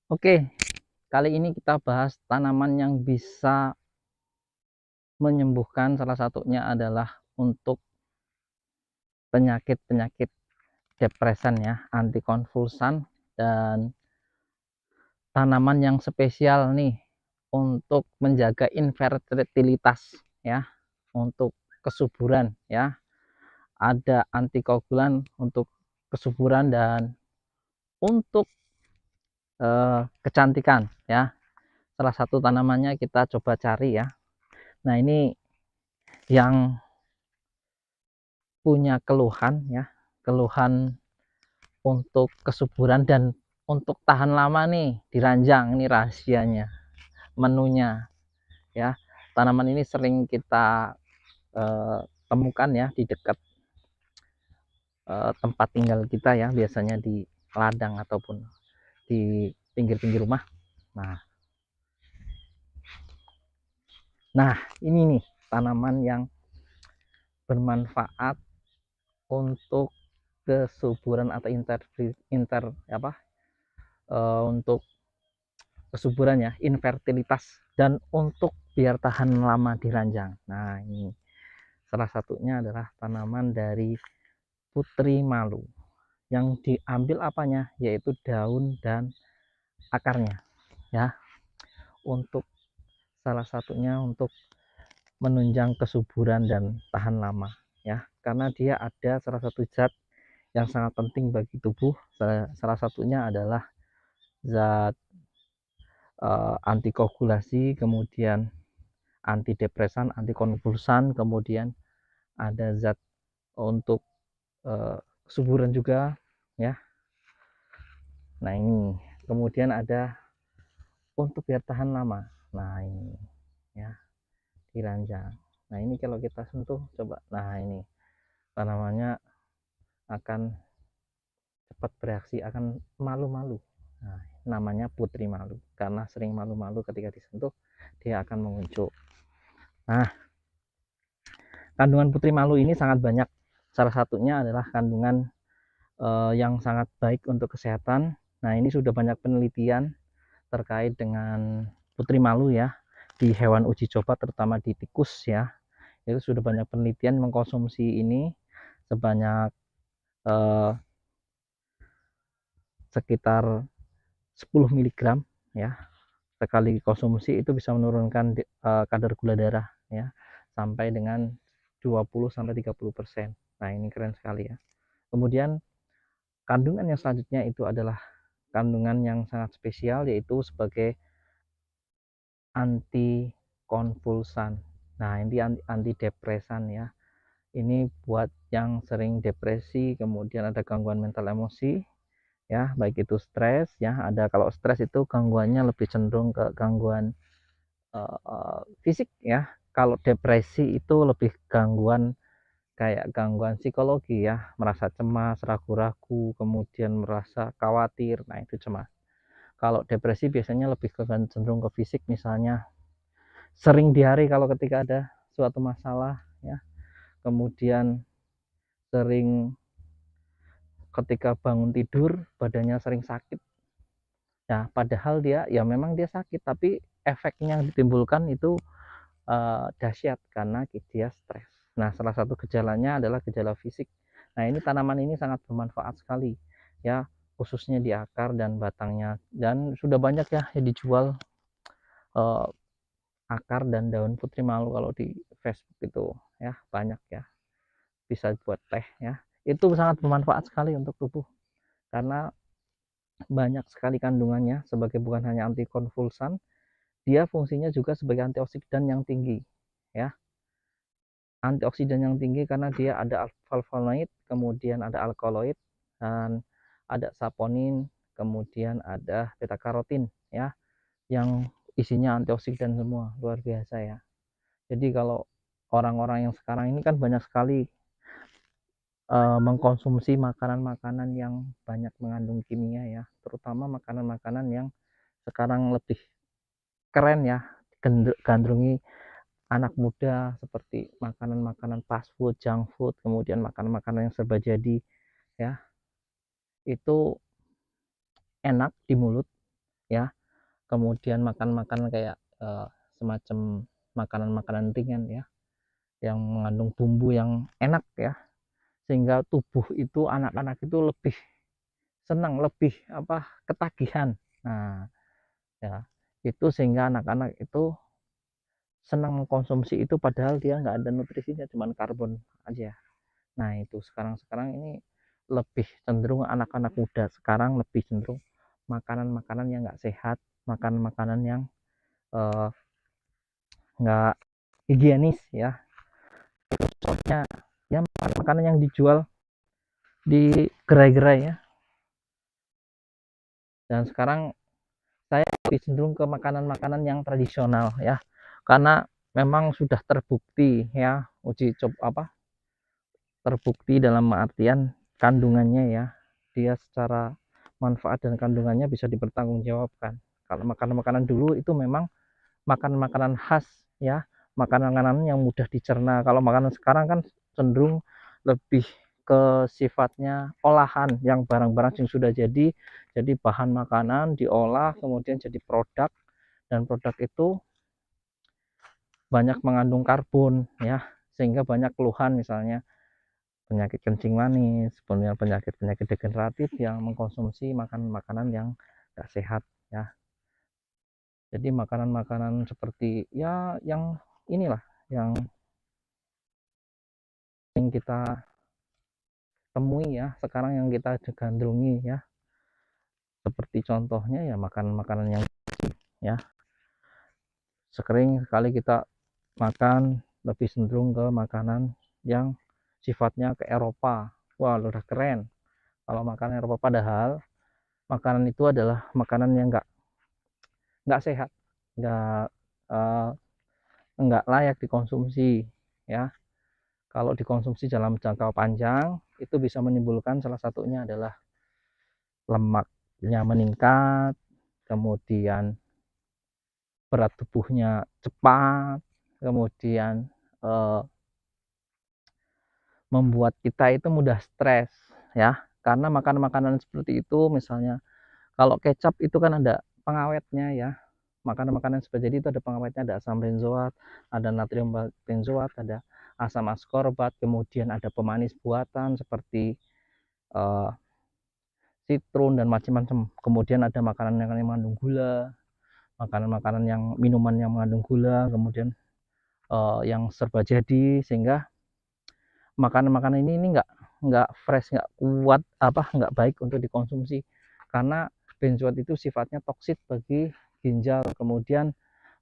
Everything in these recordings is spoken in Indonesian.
Oke, kali ini kita bahas tanaman yang bisa menyembuhkan, salah satunya adalah untuk penyakit-penyakit depresan ya, antikonvulsan, dan tanaman yang spesial nih untuk menjaga infertilitas ya, untuk kesuburan ya. Ada antikoagulan untuk kesuburan dan untuk kecantikan ya. Salah satu tanamannya kita coba cari ya. Nah, ini yang punya keluhan ya, keluhan untuk kesuburan dan untuk tahan lama nih di ranjang. Ini rahasianya, menunya ya. Tanaman ini sering kita temukan ya di dekat tempat tinggal kita ya, biasanya di ladang ataupun di pinggir-pinggir rumah. Nah, ini nih tanaman yang bermanfaat untuk kesuburan atau untuk kesuburan ya, infertilitas, dan untuk biar tahan lama di ranjang. Nah, ini salah satunya adalah tanaman dari putri malu. Yang diambil apanya? Yaitu daun dan akarnya ya. Untuk salah satunya untuk menunjang kesuburan dan tahan lama ya. Karena dia ada salah satu zat yang sangat penting bagi tubuh. Salah satunya adalah zat antikoagulasi, kemudian antidepresan, antikonvulsan, kemudian ada zat untuk kesuburan juga ya. Nah, ini kemudian ada untuk biar tahan lama. Nah, ini ya, diranjang. Nah, ini kalau kita sentuh coba, nah ini tanamannya akan cepat bereaksi, akan malu-malu. Nah, namanya putri malu karena sering malu-malu ketika disentuh, dia akan menguncup. Nah, kandungan putri malu ini sangat banyak. Salah satunya adalah kandungan yang sangat baik untuk kesehatan. Nah, ini sudah banyak penelitian terkait dengan putri malu ya, di hewan uji coba terutama di tikus ya. Itu sudah banyak penelitian mengkonsumsi ini sebanyak eh, sekitar 10 miligram ya. Sekali konsumsi itu bisa menurunkan kadar gula darah ya sampai dengan 20-30%. Nah, ini keren sekali ya. Kemudian kandungan yang selanjutnya itu adalah kandungan yang sangat spesial, yaitu sebagai antikonvulsan. Nah, ini antidepresan ya. Ini buat yang sering depresi, kemudian ada gangguan mental emosi ya, baik itu stres ya. Ada, kalau stres itu gangguannya lebih cenderung ke gangguan fisik ya. Kalau depresi itu lebih gangguan kayak gangguan psikologi ya, merasa cemas, ragu-ragu, kemudian merasa khawatir. Nah, itu cemas. Kalau depresi biasanya lebih ke cenderung ke fisik, misalnya sering diare kalau ketika ada suatu masalah ya, kemudian sering ketika bangun tidur badannya sering sakit ya, padahal dia ya memang dia sakit, tapi efeknya yang ditimbulkan itu dahsyat karena dia stres. Nah, salah satu gejalanya adalah gejala fisik. Nah, ini tanaman ini sangat bermanfaat sekali ya, khususnya di akar dan batangnya, dan sudah banyak ya yang dijual eh, akar dan daun putri malu. Kalau di Facebook itu ya banyak ya, bisa buat teh ya. Itu sangat bermanfaat sekali untuk tubuh karena banyak sekali kandungannya, sebagai bukan hanya antikonvulsan, dia fungsinya juga sebagai antioksidan yang tinggi ya. Antioksidan yang tinggi karena dia ada flavonoid, kemudian ada alkaloid, dan ada saponin, kemudian ada beta karotin ya, yang isinya antioksidan semua, luar biasa ya. Jadi kalau orang-orang yang sekarang ini kan banyak sekali mengkonsumsi makanan-makanan yang banyak mengandung kimia ya, terutama makanan-makanan yang sekarang lebih keren ya, gandrungi anak muda, seperti makanan-makanan fast food, junk food, kemudian makanan-makanan yang serba jadi ya. Itu enak di mulut, ya. Kemudian makan kayak semacam makanan-makanan ringan ya, yang mengandung bumbu yang enak ya, sehingga tubuh itu, anak-anak itu lebih senang, lebih ketagihan. Nah ya, itu sehingga anak-anak itu senang mengkonsumsi itu, padahal dia nggak ada nutrisinya, cuman karbon aja. Nah itu sekarang ini lebih cenderung anak-anak muda sekarang lebih cenderung makanan-makanan yang nggak sehat, makanan-makanan yang nggak higienis ya. Soalnya ya makanan yang dijual di gerai-gerai ya. Dan sekarang saya lebih cenderung ke makanan-makanan yang tradisional ya, karena memang sudah terbukti ya, uji coba terbukti dalam artian kandungannya ya, dia secara manfaat dan kandungannya bisa dipertanggungjawabkan. Kalau makanan-makanan dulu itu memang makanan-makanan khas ya, makanan-makanan yang mudah dicerna. Kalau makanan sekarang kan cenderung lebih ke sifatnya olahan, yang barang-barang yang sudah jadi bahan makanan diolah kemudian jadi produk, dan produk itu banyak mengandung karbon ya, sehingga banyak keluhan, misalnya penyakit kencing manis, kemudian penyakit-penyakit degeneratif yang mengkonsumsi makanan-makanan yang tidak sehat ya. Jadi makanan-makanan seperti ya yang inilah yang kita temui ya sekarang, yang kita gandrungi ya, seperti contohnya ya makanan-makanan yang ya sering sekali kita makan, lebih cenderung ke makanan yang sifatnya ke Eropa. Wah udah keren kalau makan Eropa, padahal makanan itu adalah makanan yang nggak sehat, nggak uh, nggak layak dikonsumsi ya. Kalau dikonsumsi dalam jangka panjang itu bisa menimbulkan, salah satunya adalah lemaknya meningkat, kemudian berat tubuhnya cepat, kemudian eh, membuat kita itu mudah stres ya, karena makan makanan seperti itu. Misalnya kalau kecap itu kan ada pengawetnya ya, makanan-makanan seperti itu ada pengawetnya, ada asam benzoat, ada natrium benzoat, ada asam askorbat, kemudian ada pemanis buatan seperti eh, citrun dan macam-macam. Kemudian ada makanan yang mengandung gula, makanan-makanan yang minuman yang mengandung gula, kemudian yang serba jadi, sehingga makanan-makanan ini nggak fresh, nggak kuat, nggak baik untuk dikonsumsi, karena benzoat itu sifatnya toksit bagi ginjal. Kemudian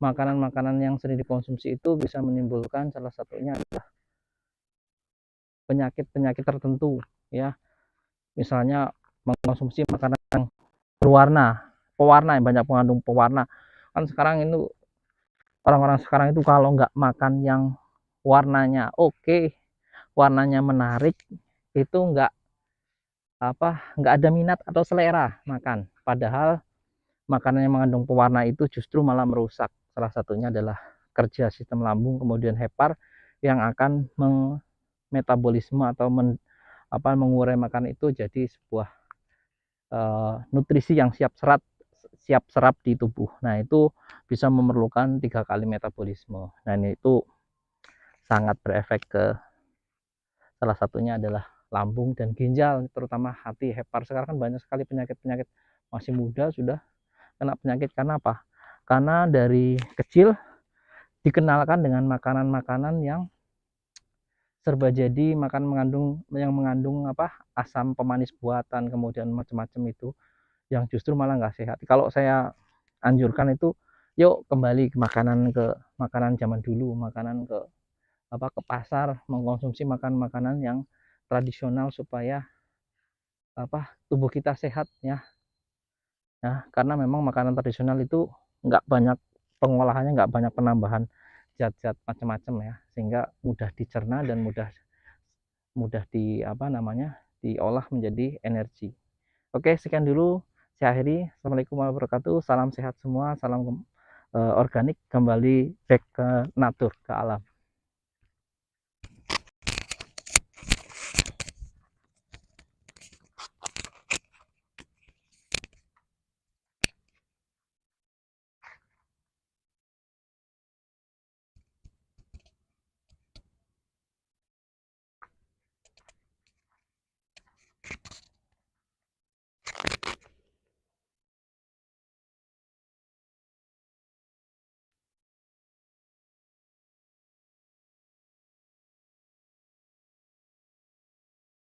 makanan-makanan yang sering dikonsumsi itu bisa menimbulkan, salah satunya adalah penyakit-penyakit tertentu ya, misalnya mengkonsumsi makanan yang pewarna yang banyak mengandung pewarna. Kan sekarang itu orang-orang sekarang itu kalau nggak makan yang warnanya oke, warnanya menarik, itu nggak ada minat atau selera makan. Padahal makanan yang mengandung pewarna itu justru malah merusak. Salah satunya adalah kerja sistem lambung, kemudian hepar, yang akan metabolisme atau mengurai makanan itu jadi sebuah nutrisi yang siap serap di tubuh. Nah itu bisa memerlukan 3 kali metabolisme. Nah itu sangat berefek ke, salah satunya adalah lambung dan ginjal, terutama hati, hepar. Sekarang kan banyak sekali penyakit-penyakit, masih muda sudah kena penyakit. Karena apa? Karena dari kecil dikenalkan dengan makanan-makanan yang serba jadi, makan yang mengandung asam pemanis buatan, kemudian macam-macam itu, yang justru malah nggak sehat. Kalau saya anjurkan itu, yuk kembali ke makanan zaman dulu, makanan ke pasar, mengkonsumsi makanan-makanan yang tradisional supaya tubuh kita sehat ya. Nah, karena memang makanan tradisional itu nggak banyak pengolahannya, nggak banyak penambahan zat-zat macam-macam ya, sehingga mudah dicerna dan mudah mudah diolah menjadi energi. Oke, sekian dulu saya akhiri. Assalamualaikum warahmatullahi wabarakatuh. Salam sehat semua, salam organik, kembali back ke natur, ke alam.